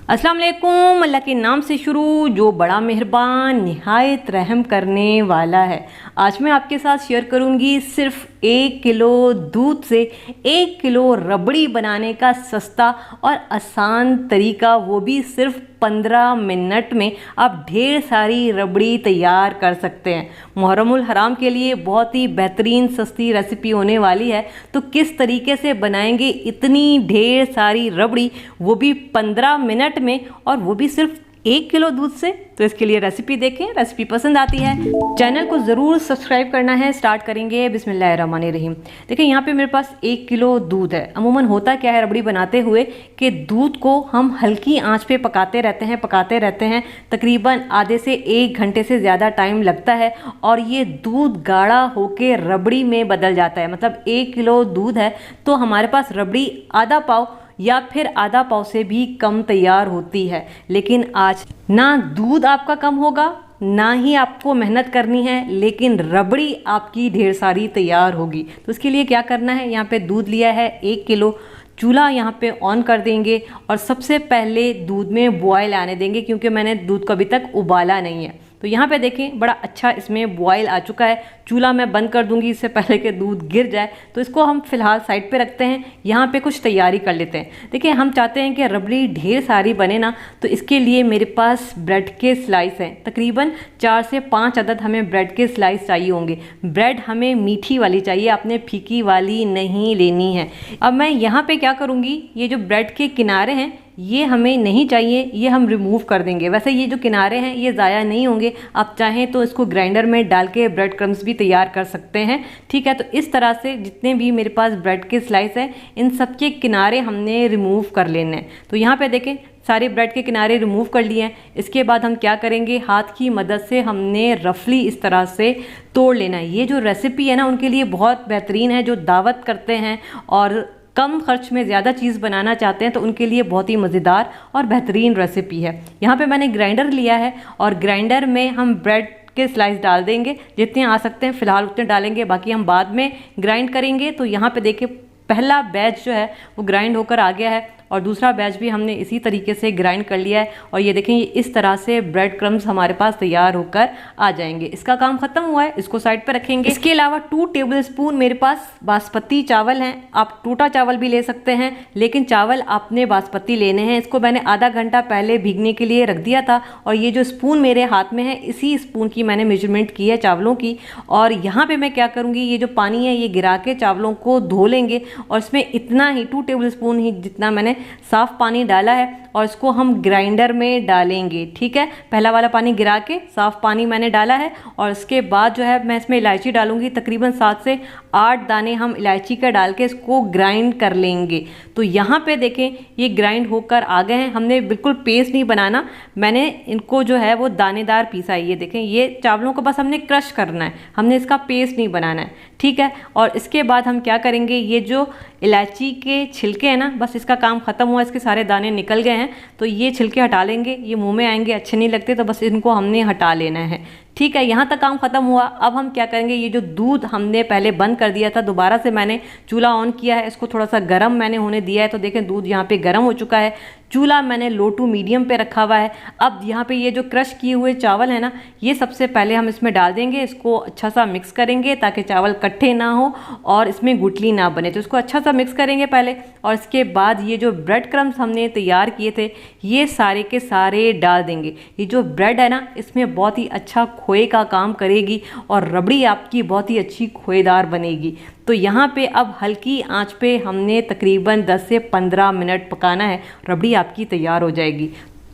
अस्सलाम वालेकुम। अल्लाह के नाम से शुरू जो बड़ा मेहरबान निहायत रहम करने वाला है। आज मैं आपके साथ शेयर करूंगी सिर्फ 1 किलो दूध से 1 किलो रबड़ी बनाने का सस्ता और आसान तरीका, वो भी सिर्फ 15 मिनट में आप ढेर सारी रबड़ी तैयार कर सकते हैं। मुहर्रमुल हराम के लिए बहुत ही बेहतरीन सस्ती रेसिपी होने वाली है। तो किस तरीके से बनाएंगे इतनी ढेर सारी रबड़ी, वो भी 15 मिनट में, और वो भी सिर्फ 1 किलो दूध से। तो इसके लिए रेसिपी देखें। रेसिपी पसंद आती है चैनल को ज़रूर सब्सक्राइब करना है। स्टार्ट करेंगे बिस्मिल्लाहिर्रहमानिर्रहीम। देखिए यहाँ पे मेरे पास 1 किलो दूध है। अमूमन होता क्या है रबड़ी बनाते हुए कि दूध को हम हल्की आंच पे पकाते रहते हैं तकरीबन आधे से 1 घंटे से ज़्यादा टाइम लगता है, और ये दूध गाढ़ा होके रबड़ी में बदल जाता है। मतलब 1 किलो दूध है तो हमारे पास रबड़ी आधा पाव या फिर आधा पाव से भी कम तैयार होती है। लेकिन आज ना दूध आपका कम होगा, ना ही आपको मेहनत करनी है, लेकिन रबड़ी आपकी ढेर सारी तैयार होगी। तो इसके लिए क्या करना है, यहाँ पे दूध लिया है 1 किलो। चूल्हा यहाँ पे ऑन कर देंगे और सबसे पहले दूध में बॉयल आने देंगे, क्योंकि मैंने दूध को अभी तक उबाला नहीं है। तो यहाँ पे देखें बड़ा अच्छा इसमें बॉयल आ चुका है। चूल्हा मैं बंद कर दूंगी इससे पहले कि दूध गिर जाए। तो इसको हम फिलहाल साइड पे रखते हैं। यहाँ पे कुछ तैयारी कर लेते हैं। देखिए हम चाहते हैं कि रबड़ी ढेर सारी बने ना, तो इसके लिए मेरे पास ब्रेड के स्लाइस हैं। तकरीबन 4 से 5 अदद हमें ब्रेड के स्लाइस चाहिए होंगे। ब्रेड हमें मीठी वाली चाहिए, आपने फीकी वाली नहीं लेनी है। अब मैं यहाँ पे क्या करूँगी, ये जो ब्रेड के किनारे हैं ये हमें नहीं चाहिए, ये हम रिमूव कर देंगे। वैसे ये जो किनारे हैं ये ज़ाया नहीं होंगे। आप चाहें तो इसको ग्राइंडर में डाल के ब्रेड क्रम्स भी तैयार कर सकते हैं। ठीक है, तो इस तरह से जितने भी मेरे पास ब्रेड के स्लाइस हैं इन सब के किनारे हमने रिमूव कर लेने हैं। तो यहाँ पे देखें सारे ब्रेड के किनारे रिमूव कर लिए हैं। इसके बाद हम क्या करेंगे, हाथ की मदद से हमने रफली इस तरह से तोड़ लेना है। ये जो रेसिपी है ना उनके लिए बहुत बेहतरीन है, जो दावत करते हैं और कम खर्च में ज़्यादा चीज़ बनाना चाहते हैं, तो उनके लिए बहुत ही मज़ेदार और बेहतरीन रेसिपी है। यहाँ पे मैंने ग्राइंडर लिया है और ग्राइंडर में हम ब्रेड के स्लाइस डाल देंगे। जितने आ सकते हैं फ़िलहाल उतने डालेंगे, बाकी हम बाद में ग्राइंड करेंगे। तो यहाँ पे देखिए पहला बैच जो है वो ग्राइंड होकर आ गया है और दूसरा बैच भी हमने इसी तरीके से ग्राइंड कर लिया है। और ये देखें ये इस तरह से ब्रेड क्रम्स हमारे पास तैयार होकर आ जाएंगे। इसका काम खत्म हुआ है, इसको साइड पर रखेंगे। इसके अलावा 2 टेबलस्पून मेरे पास बासमती चावल हैं। आप टूटा चावल भी ले सकते हैं, लेकिन चावल आपने बासमती लेने हैं। इसको मैंने आधा घंटा पहले भीगने के लिए रख दिया था, और ये जो स्पून मेरे हाथ में है इसी स्पून की मैंने मेजरमेंट की है चावलों की। और यहाँ पर मैं क्या करूँगी, ये जो पानी है ये गिरा के चावलों को धो लेंगे, और इसमें इतना ही 2 टेबलस्पून ही जितना मैंने साफ पानी डाला है, और इसको हम ग्राइंडर में डालेंगे। ठीक है, पहला वाला पानी गिरा के साफ पानी मैंने डाला है, और इसके बाद जो है मैं इसमें इलायची डालूंगी। तकरीबन 7 से 8 दाने हम इलायची का डाल के इसको ग्राइंड कर लेंगे। तो यहाँ पे देखें ये ग्राइंड होकर आ गए हैं। हमने बिल्कुल पेस्ट नहीं बनाना, मैंने इनको जो है वो दानेदार पीसा है। ये देखें ये चावलों को बस हमने क्रश करना है, हमने इसका पेस्ट नहीं बनाना है। ठीक है, और इसके बाद हम क्या करेंगे, ये जो इलायची के छिलके हैं ना, बस इसका काम खत्म हुआ, इसके सारे दाने निकल गए हैं। तो ये छिलके हटा लेंगे, ये मुंह में आएंगे, अच्छे नहीं लगते, तो बस इनको हमने हटा लेना है। ठीक है, यहाँ तक काम खत्म हुआ। अब हम क्या करेंगे, ये जो दूध हमने पहले बंद कर दिया था, दोबारा से मैंने चूल्हा ऑन किया है, इसको थोड़ा सा गर्म मैंने होने दिया है। तो देखें दूध यहाँ पे गर्म हो चुका है। चूल्हा मैंने लो टू मीडियम पे रखा हुआ है। अब यहाँ पे ये जो क्रश किए हुए चावल है ना, ये सबसे पहले हम इसमें डाल देंगे। इसको अच्छा सा मिक्स करेंगे ताकि चावल इकट्ठे ना हो और इसमें गुठली ना बने। तो इसको अच्छा सा मिक्स करेंगे पहले, और इसके बाद ये जो ब्रेड क्रम्स हमने तैयार किए थे ये सारे के सारे डाल देंगे। ये जो ब्रेड है ना इसमें बहुत ही अच्छा खोए का काम करेगी, और रबड़ी आपकी बहुत ही अच्छी खोएदार बनेगी। तो यहाँ पे अब हल्की आंच पे हमने तकरीबन 10 से 15 मिनट पकाना है, रबड़ी आपकी तैयार हो जाएगी।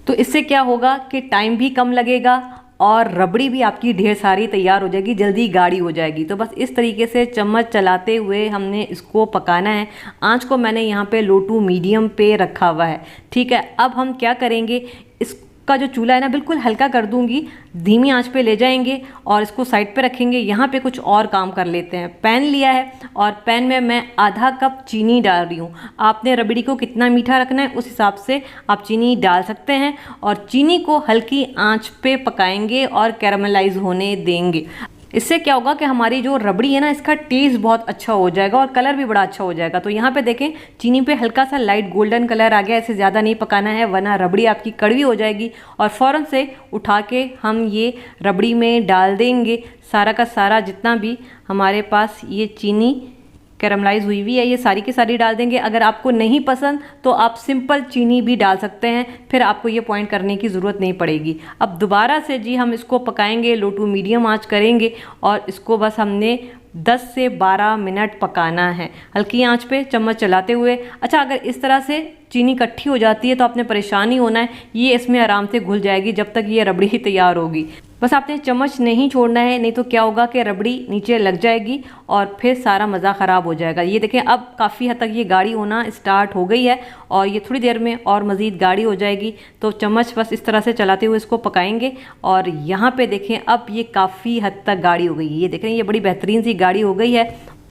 तो इससे क्या होगा कि टाइम भी कम लगेगा और रबड़ी भी आपकी ढेर सारी तैयार हो जाएगी, जल्दी गाढ़ी हो जाएगी। तो बस इस तरीके से चम्मच चलाते हुए हमने इसको पकाना है। आंच को मैंने यहाँ पे लो टू मीडियम पे रखा हुआ है। ठीक है, अब हम क्या करेंगे, इसका जो चूल्हा है ना बिल्कुल हल्का कर दूंगी, धीमी आंच पे ले जाएंगे और इसको साइड पे रखेंगे। यहाँ पे कुछ और काम कर लेते हैं। पैन लिया है और पैन में मैं आधा कप चीनी डाल रही हूँ। आपने रबड़ी को कितना मीठा रखना है उस हिसाब से आप चीनी डाल सकते हैं, और चीनी को हल्की आंच पे पकाएंगे और कैरामलाइज होने देंगे। इससे क्या होगा कि हमारी जो रबड़ी है ना, इसका टेस्ट बहुत अच्छा हो जाएगा और कलर भी बड़ा अच्छा हो जाएगा। तो यहाँ पे देखें चीनी पे हल्का सा लाइट गोल्डन कलर आ गया, इसे ज़्यादा नहीं पकाना है वरना रबड़ी आपकी कड़वी हो जाएगी। और फ़ौरन से उठा के हम ये रबड़ी में डाल देंगे सारा का सारा जितना भी हमारे पास ये चीनी कैरमलाइज हुई हुई है, ये सारी की सारी डाल देंगे। अगर आपको नहीं पसंद तो आप सिंपल चीनी भी डाल सकते हैं, फिर आपको ये पॉइंट करने की ज़रूरत नहीं पड़ेगी। अब दोबारा से जी हम इसको पकाएंगे, लो टू मीडियम आंच करेंगे और इसको बस हमने 10 से 12 मिनट पकाना है हल्की आंच पे चम्मच चलाते हुए। अच्छा, अगर इस तरह से चीनी इकट्ठी हो जाती है तो आपने परेशान नहीं होना है, ये इसमें आराम से घुल जाएगी जब तक ये रबड़ी ही तैयार होगी। बस आपने चम्मच नहीं छोड़ना है, नहीं तो क्या होगा कि रबड़ी नीचे लग जाएगी और फिर सारा मज़ा ख़राब हो जाएगा। ये देखें अब काफ़ी हद तक ये गाढ़ी होना स्टार्ट हो गई है और ये थोड़ी देर में और मज़ीद गाढ़ी हो जाएगी। तो चम्मच बस इस तरह से चलाते हुए इसको पकाएंगे और यहाँ पे देखें अब ये काफ़ी हद तक गाढ़ी हो गई है। ये देखें ये बड़ी बेहतरीन सी गाढ़ी हो गई है।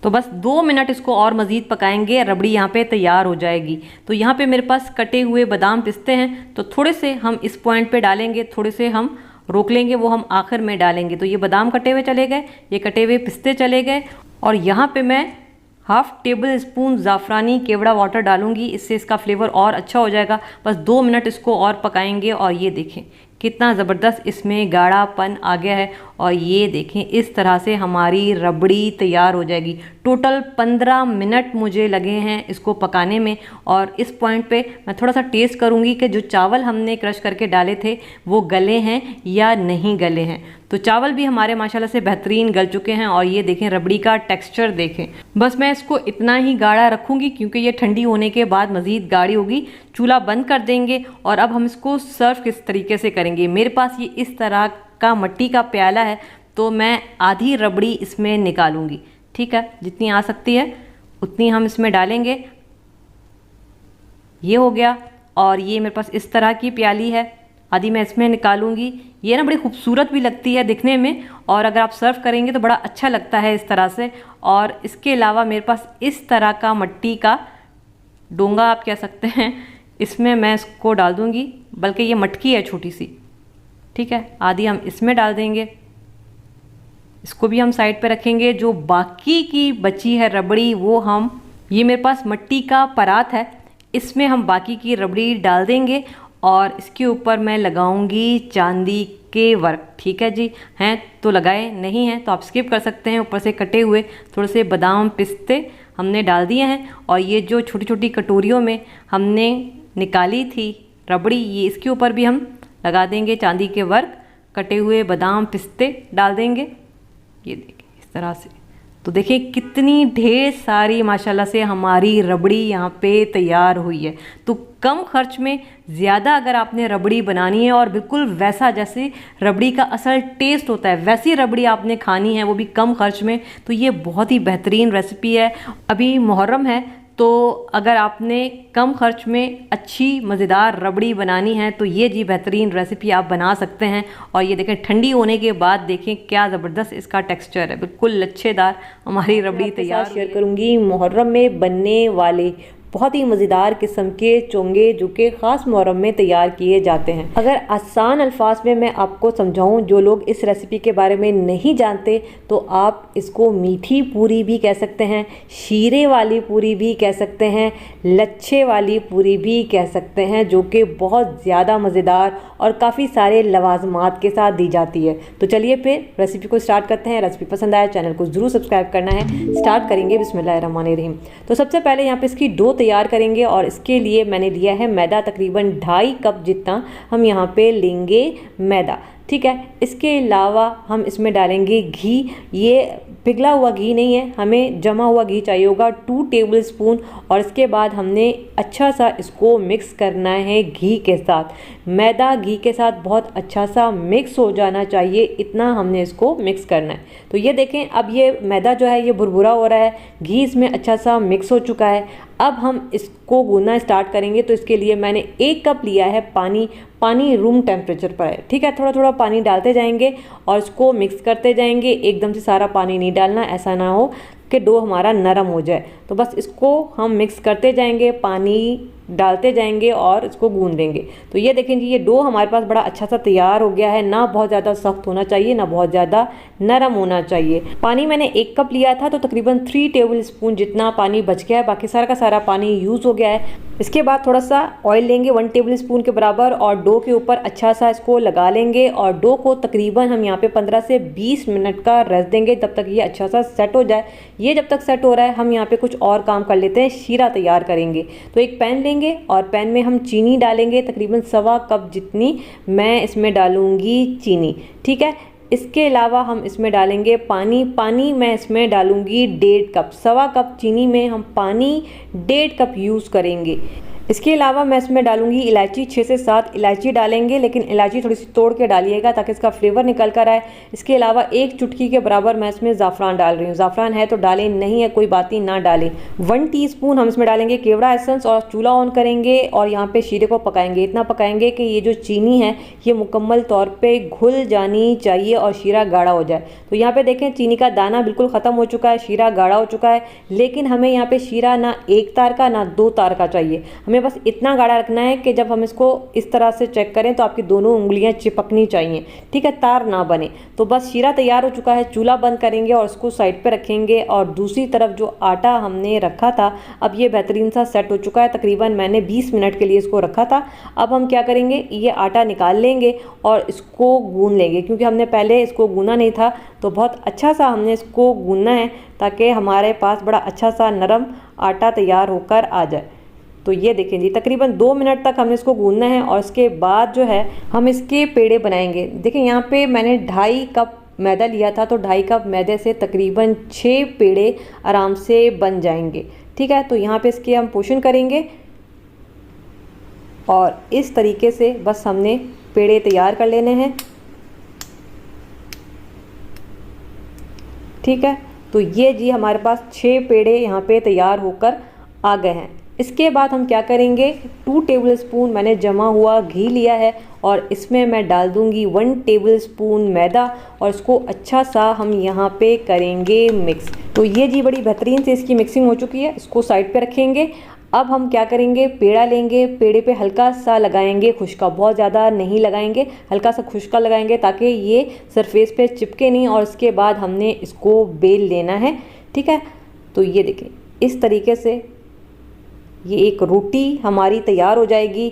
तो बस 2 मिनट इसको और मज़ीद पकाएंगे, रबड़ी यहाँ पे तैयार हो जाएगी। तो यहाँ पे मेरे पास कटे हुए बादाम पिस्ते हैं, तो थोड़े से हम इस पॉइंट पे डालेंगे, थोड़े से हम रोक लेंगे, वो हम आखिर में डालेंगे। तो ये बादाम कटे हुए चले गए, ये कटे हुए पिस्ते चले गए और यहाँ पे मैं हाफ़ टेबल स्पून ज़ाफ़रानी केवड़ा वाटर डालूंगी, इससे इसका फ्लेवर और अच्छा हो जाएगा। बस 2 मिनट इसको और पकाएंगे और ये देखें कितना ज़बरदस्त इसमें गाढ़ापन आ गया है और ये देखें इस तरह से हमारी रबड़ी तैयार हो जाएगी। टोटल 15 मिनट मुझे लगे हैं इसको पकाने में और इस पॉइंट पे मैं थोड़ा सा टेस्ट करूँगी कि जो चावल हमने क्रश करके डाले थे वो गले हैं या नहीं गले हैं। तो चावल भी हमारे माशाल्लाह से बेहतरीन गल चुके हैं और ये देखें रबड़ी का टेक्सचर देखें। बस मैं इसको इतना ही गाढ़ा रखूँगी क्योंकि ये ठंडी होने के बाद मज़ीद गाढ़ी होगी। चूल्हा बंद कर देंगे और अब हम इसको सर्व किस तरीके से करेंगे। मेरे पास ये इस तरह का मिट्टी का प्याला है, तो मैं आधी रबड़ी इसमें निकालूंगी। ठीक है, जितनी आ सकती है उतनी हम इसमें डालेंगे। ये हो गया और ये मेरे पास इस तरह की प्याली है, आधी मैं इसमें निकालूंगी। ये ना बड़ी खूबसूरत भी लगती है दिखने में और अगर आप सर्व करेंगे तो बड़ा अच्छा लगता है इस तरह से। और इसके अलावा मेरे पास इस तरह का मिट्टी का डोंगा आप कह सकते हैं, इसमें मैं इसको डाल दूंगी, बल्कि ये मटकी है छोटी सी। ठीक है, आधी हम इसमें डाल देंगे, इसको भी हम साइड पे रखेंगे। जो बाकी की बची है रबड़ी वो हम, ये मेरे पास मिट्टी का परात है, इसमें हम बाकी की रबड़ी डाल देंगे और इसके ऊपर मैं लगाऊंगी चांदी के वर्क। ठीक है जी, हैं तो लगाए, नहीं हैं तो आप स्किप कर सकते हैं। ऊपर से कटे हुए थोड़े से बादाम पिस्ते हमने डाल दिए हैं और ये जो छोटी छोटी कटोरियों में हमने निकाली थी रबड़ी, ये इसके ऊपर भी हम लगा देंगे चांदी के वर्क, कटे हुए बादाम पिस्ते डाल देंगे। ये देखिए इस तरह से। तो देखिए कितनी ढेर सारी माशाल्लाह से हमारी रबड़ी यहाँ पे तैयार हुई है। तो कम खर्च में ज़्यादा अगर आपने रबड़ी बनानी है और बिल्कुल वैसा जैसे रबड़ी का असल टेस्ट होता है वैसी रबड़ी आपने खानी है, वो भी कम खर्च में, तो ये बहुत ही बेहतरीन रेसिपी है। अभी मुहर्रम है तो अगर आपने कम खर्च में अच्छी मज़ेदार रबड़ी बनानी है तो ये जी बेहतरीन रेसिपी आप बना सकते हैं। और ये देखें ठंडी होने के बाद देखें क्या ज़बरदस्त इसका टेक्सचर है, बिल्कुल लच्छेदार हमारी रबड़ी तैयार। शेयर करूँगी मुहर्रम में बनने वाले बहुत ही मज़ेदार किस्म के चोंगे जो कि ख़ास मुहर्रम में तैयार किए जाते हैं। अगर आसान अल्फाज में मैं आपको समझाऊं, जो लोग इस रेसिपी के बारे में नहीं जानते, तो आप इसको मीठी पूरी भी कह सकते हैं, शीरे वाली पूरी भी कह सकते हैं, लच्छे वाली पूरी भी कह सकते हैं, जो कि बहुत ज़्यादा मज़ेदार और काफ़ी सारे लवाजमात के साथ दी जाती है। तो चलिए फिर रेसिपी को स्टार्ट करते हैं। रेसिपी पसंद आया चैनल को ज़रूर सब्सक्राइब करना है। स्टार्ट करेंगे बिस्मिल्लाहिर्रहमानिर्रहीम। तो सबसे पहले यहाँ पे इसकी डो तैयार करेंगे और इसके लिए मैंने लिया है मैदा, तकरीबन 2.5 कप जितना हम यहाँ पे लेंगे मैदा। ठीक है, इसके अलावा हम इसमें डालेंगे घी। ये पिघला हुआ घी नहीं है, हमें जमा हुआ घी चाहिए होगा 2 टेबल स्पून। और इसके बाद हमने अच्छा सा इसको मिक्स करना है घी के साथ। मैदा घी के साथ बहुत अच्छा सा मिक्स हो जाना चाहिए, इतना हमने इसको मिक्स करना है। तो ये देखें अब ये मैदा जो है ये भुरभुरा हो रहा है, घी इसमें अच्छा सा मिक्स हो चुका है। अब हम इसको गूंदना स्टार्ट करेंगे। तो इसके लिए मैंने 1 कप लिया है पानी। पानी रूम टेम्परेचर पर है। ठीक है, थोड़ा थोड़ा पानी डालते जाएंगे और इसको मिक्स करते जाएंगे। एकदम से सारा पानी नहीं डालना, ऐसा ना हो कि डो हमारा नरम हो जाए। तो बस इसको हम मिक्स करते जाएंगे। पानी डालते जाएंगे और इसको गूंद देंगे। तो ये देखें जी, ये डो हमारे पास बड़ा अच्छा सा तैयार हो गया है। ना बहुत ज़्यादा सख्त होना चाहिए, ना बहुत ज़्यादा नरम होना चाहिए। पानी मैंने 1 कप लिया था, तो तकरीबन 3 टेबल स्पून जितना पानी बच गया है, बाकी सारा का सारा पानी यूज़ हो गया है। इसके बाद थोड़ा सा ऑयल लेंगे 1 टेबल स्पून के बराबर और डो के ऊपर अच्छा सा इसको लगा लेंगे और डो को तकरीबन हम यहाँ पे 15 से 20 मिनट का रेस्ट देंगे, तब तक ये अच्छा सा सेट हो जाए। ये जब तक सेट हो रहा है हम यहाँ पे कुछ और काम कर लेते हैं, शीरा तैयार करेंगे। तो एक पैन लेंगे और पैन में हम चीनी डालेंगे, तकरीबन 1.25 कप जितनी मैं इसमें डालूंगी चीनी, ठीक है। इसके अलावा हम इसमें डालेंगे पानी मैं इसमें डालूंगी 1.5 कप। 1.25 कप चीनी में हम पानी 1.5 कप यूज़ करेंगे। इसके अलावा मैं इसमें डालूंगी इलायची, 6 से 7 इलायची डालेंगे, लेकिन इलायची थोड़ी सी तोड़ के डालिएगा ताकि इसका फ्लेवर निकल कर आए। इसके अलावा 1 चुटकी के बराबर मैं इसमें ज़ाफ़रान डाल रही हूँ। ज़ाफ़रान है तो डालें, नहीं है कोई बात नहीं, ना डालें। 1 टीस्पून हम इसमें डालेंगे केवड़ा एसेंस और चूल्हा ऑन करेंगे और यहाँ पे शीरे को पकाएंगे। इतना पकाएंगे कि ये जो चीनी है ये मुकम्मल तौर पर घुल जानी चाहिए और शीरा गाढ़ा हो जाए। तो यहाँ पर देखें चीनी का दाना बिल्कुल ख़त्म हो चुका है, शीरा गाढ़ा हो चुका है, लेकिन हमें यहाँ पर शीरा ना 1 तार का ना 2 तार का चाहिए। हमें बस इतना गाढ़ा रखना है कि जब हम इसको इस तरह से चेक करें तो आपकी दोनों उंगलियां चिपकनी चाहिए, ठीक है, तार ना बने। तो बस शीरा तैयार हो चुका है, चूल्हा बंद करेंगे और इसको साइड पे रखेंगे। और दूसरी तरफ जो आटा हमने रखा था, अब ये बेहतरीन सा सेट हो चुका है। तकरीबन मैंने 20 मिनट के लिए इसको रखा था। अब हम क्या करेंगे, ये आटा निकाल लेंगे और इसको गूंद लेंगे, क्योंकि हमने पहले इसको गूंदा नहीं था। तो बहुत अच्छा सा हमने इसको गूंदना है ताकि हमारे पास बड़ा अच्छा सा नरम आटा तैयार होकर आ जाए। तो ये देखें जी, तकरीबन 2 मिनट तक हमने इसको गूंदना है और इसके बाद जो है हम इसके पेड़े बनाएंगे। देखें यहाँ पे मैंने 2.5 कप मैदा लिया था, तो 2.5 कप मैदे से तकरीबन 6 पेड़े आराम से बन जाएंगे, ठीक है। तो यहाँ पे इसके हम पोषण करेंगे और इस तरीके से बस हमने पेड़े तैयार कर लेने हैं, ठीक है। तो ये जी हमारे पास 6 पेड़े यहाँ पे तैयार होकर आ गए हैं। इसके बाद हम क्या करेंगे, 2 टेबल स्पून मैंने जमा हुआ घी लिया है और इसमें मैं डाल दूंगी 1 टेबल स्पून मैदा और इसको अच्छा सा हम यहाँ पे करेंगे मिक्स। तो ये जी बड़ी बेहतरीन से इसकी मिक्सिंग हो चुकी है, इसको साइड पे रखेंगे। अब हम क्या करेंगे, पेड़ा लेंगे, पेड़े पे हल्का सा लगाएंगे खुशका, बहुत ज़्यादा नहीं लगाएंगे, हल्का सा खुशका लगाएंगे ताकि ये सरफेस पे चिपके नहीं। और इसके बाद हमने इसको बेल लेना है, ठीक है। तो ये देखें इस तरीके से ये एक रोटी हमारी तैयार हो जाएगी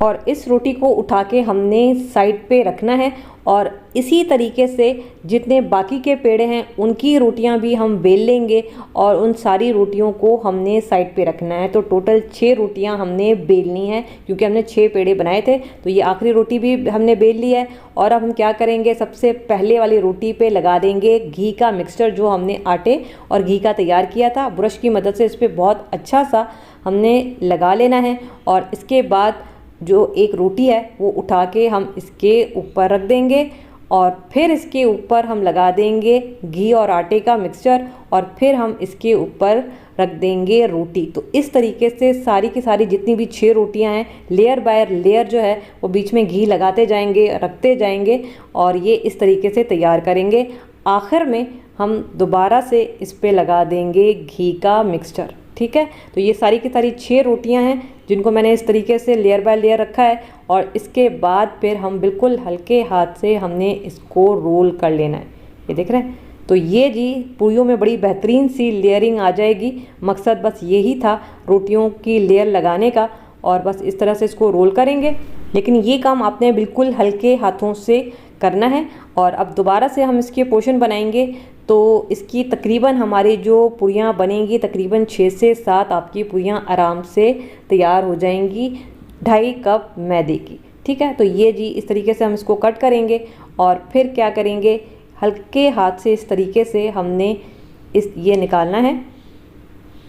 और इस रोटी को उठा के हमने साइड पे रखना है। और इसी तरीके से जितने बाकी के पेड़े हैं उनकी रोटियां भी हम बेल लेंगे और उन सारी रोटियों को हमने साइड पे रखना है। तो टोटल 6 रोटियां हमने बेलनी है, क्योंकि हमने 6 पेड़े बनाए थे। तो ये आखिरी रोटी भी हमने बेल ली है। और अब हम क्या करेंगे, सबसे पहले वाली रोटी पे लगा देंगे घी का मिक्सचर जो हमने आटे और घी का तैयार किया था। ब्रश की मदद से इस पर बहुत अच्छा सा हमने लगा लेना है और इसके बाद जो एक रोटी है वो उठा के हम इसके ऊपर रख देंगे और फिर इसके ऊपर हम लगा देंगे घी और आटे का मिक्सचर और फिर हम इसके ऊपर रख देंगे रोटी। तो इस तरीके से सारी की सारी जितनी भी 6 रोटियां हैं, लेयर बाय लेयर जो है वो बीच में घी लगाते जाएंगे, रखते जाएंगे और ये इस तरीके से तैयार करेंगे। आखिर में हम दोबारा से इस पे लगा देंगे घी का मिक्सचर, ठीक है। तो ये सारी की सारी 6 रोटियां हैं जिनको मैंने इस तरीके से लेयर बाय लेयर रखा है और इसके बाद फिर हम बिल्कुल हल्के हाथ से हमने इसको रोल कर लेना है। ये देख रहे हैं। तो ये जी पूरियों में बड़ी बेहतरीन सी लेयरिंग आ जाएगी। मकसद बस यही था रोटियों की लेयर लगाने का और बस इस तरह से इसको रोल करेंगे। लेकिन ये काम आपने बिल्कुल हल्के हाथों से करना है। और अब दोबारा से हम इसके पोर्शन बनाएंगे तो इसकी तकरीबन हमारी जो पूरियाँ बनेंगी तकरीबन 6 से 7 आपकी पूरियाँ आराम से तैयार हो जाएंगी 2.5 कप मैदे की, ठीक है। तो ये जी इस तरीके से हम इसको कट करेंगे और फिर क्या करेंगे, हल्के हाथ से इस तरीके से हमने ये निकालना है,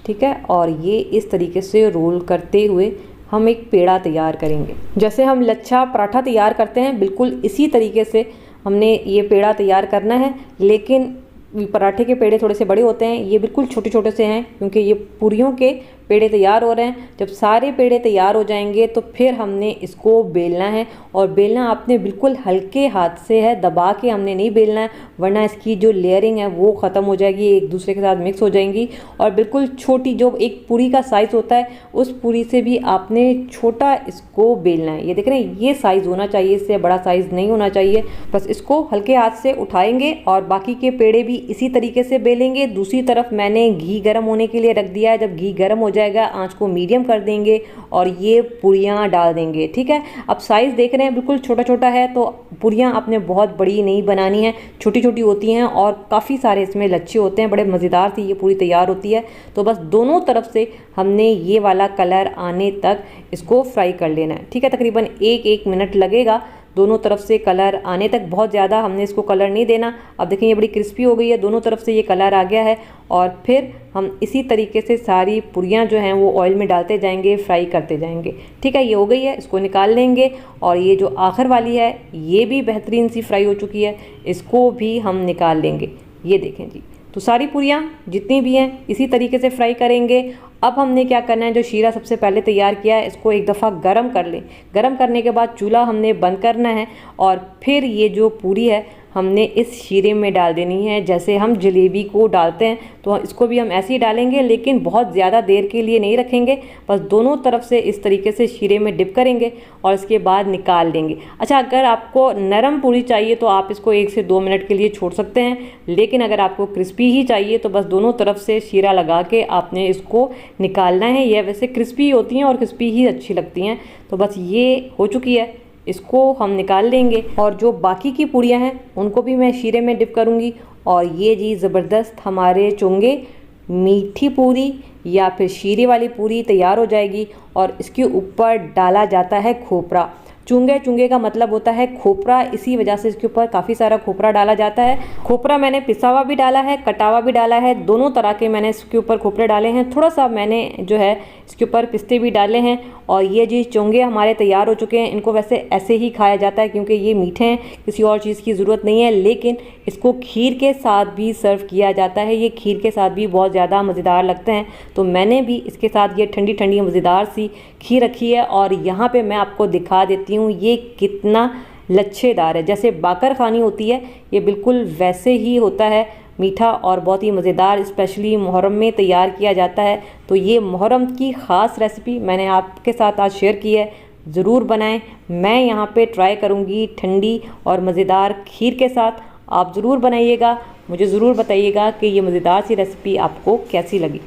ठीक है। और ये इस तरीके से रोल करते हुए हम एक पेड़ा तैयार करेंगे। जैसे हम लच्छा पराठा तैयार करते हैं बिल्कुल इसी तरीके से हमने ये पेड़ा तैयार करना है। लेकिन पराठे के पेड़े थोड़े से बड़े होते हैं, ये बिल्कुल छोटे छोटे से हैं क्योंकि ये पूरियों के पेड़े तैयार हो रहे हैं। जब सारे पेड़े तैयार हो जाएंगे तो फिर हमने इसको बेलना है, और बेलना आपने बिल्कुल हल्के हाथ से है, दबा के हमने नहीं बेलना है, वरना इसकी जो लेयरिंग है वो ख़त्म हो जाएगी, एक दूसरे के साथ मिक्स हो जाएंगी। और बिल्कुल छोटी, जो एक पूरी का साइज़ होता है उस पूरी से भी आपने छोटा इसको बेलना है। ये देख रहे हैं, ये साइज़ होना चाहिए, इससे बड़ा साइज़ नहीं होना चाहिए। बस इसको हल्के हाथ से उठाएंगे और बाकी के पेड़े भी इसी तरीके से बेलेंगे। दूसरी तरफ मैंने घी गर्म होने के लिए रख दिया है। जब घी गर्म हो जाएगा आंच को मीडियम कर देंगे और ये पूरियाँ डाल देंगे। ठीक है, अब साइज़ देख रहे हैं बिल्कुल छोटा छोटा है, तो पूरियाँ आपने बहुत बड़ी नहीं बनानी है, छोटी छोटी होती हैं और काफ़ी सारे इसमें लच्छे होते हैं, बड़े मज़ेदार थी ये पूरी तैयार होती है। तो बस दोनों तरफ से हमने ये वाला कलर आने तक इसको फ्राई कर लेना है। ठीक है, तकरीबन 1 मिनट लगेगा दोनों तरफ से कलर आने तक, बहुत ज़्यादा हमने इसको कलर नहीं देना। अब देखें ये बड़ी क्रिस्पी हो गई है, दोनों तरफ से ये कलर आ गया है। और फिर हम इसी तरीके से सारी पूरियाँ जो हैं वो ऑयल में डालते जाएंगे, फ्राई करते जाएंगे। ठीक है, ये हो गई है, इसको निकाल लेंगे। और ये जो आखिर वाली है ये भी बेहतरीन सी फ्राई हो चुकी है, इसको भी हम निकाल लेंगे। ये देखें जी, तो सारी पूरियाँ जितनी भी हैं इसी तरीके से फ्राई करेंगे। अब हमने क्या करना है, जो शीरा सबसे पहले तैयार किया है इसको एक दफ़ा गरम कर लें। गरम करने के बाद चूल्हा हमने बंद करना है और फिर ये जो पूरी है हमने इस शीरे में डाल देनी है, जैसे हम जलेबी को डालते हैं। तो इसको भी हम ऐसे ही डालेंगे, लेकिन बहुत ज़्यादा देर के लिए नहीं रखेंगे, बस दोनों तरफ से इस तरीके से शीरे में डिप करेंगे और इसके बाद निकाल देंगे। अच्छा, अगर आपको नरम पूरी चाहिए तो आप इसको 1 से 2 मिनट के लिए छोड़ सकते हैं, लेकिन अगर आपको क्रिस्पी ही चाहिए तो बस दोनों तरफ से शीरा लगा के आपने इसको निकालना है। यह वैसे क्रिस्पी होती हैं और क्रिस्पी ही अच्छी लगती हैं। तो बस ये हो चुकी है, इसको हम निकाल लेंगे। और जो बाकी की पूड़ियाँ हैं उनको भी मैं शीरे में डिप करूँगी। और ये जी ज़बरदस्त हमारे चोंगे मीठी पूरी या फिर शीरे वाली पूरी तैयार हो जाएगी। और इसके ऊपर डाला जाता है खोपरा। चुंगे का मतलब होता है खोपरा, इसी वजह से इसके ऊपर काफ़ी सारा खोपरा डाला जाता है। खोपरा मैंने पिसा हुआ भी डाला है, कटा हुआ भी डाला है, दोनों तरह के मैंने इसके ऊपर खोपरे डाले हैं। थोड़ा सा मैंने जो है इसके ऊपर पिस्ते भी डाले हैं। और ये जी चोंगे हमारे तैयार हो चुके हैं। इनको वैसे ऐसे ही खाया जाता है क्योंकि ये मीठे हैं, किसी और चीज़ की ज़रूरत नहीं है, लेकिन इसको खीर के साथ भी सर्व किया जाता है। ये खीर के साथ भी बहुत ज़्यादा मज़ेदार लगते हैं। तो मैंने भी इसके साथ ये ठंडी ठंडी मज़ेदार सी खीर रखी है। और यहाँ पे मैं आपको दिखा देती हूँ ये कितना लच्छेदार है। जैसे बाकर खानी होती है ये बिल्कुल वैसे ही होता है, मीठा और बहुत ही मज़ेदार। स्पेशली मुहर्रम में तैयार किया जाता है। तो ये मुहर्रम की ख़ास रेसिपी मैंने आपके साथ आज शेयर की है, ज़रूर बनाएं। मैं यहाँ पे ट्राई करूँगी ठंडी और मज़ेदार खीर के साथ। आप ज़रूर बनाइएगा, मुझे ज़रूर बताइएगा कि ये मज़ेदार सी रेसिपी आपको कैसी लगी।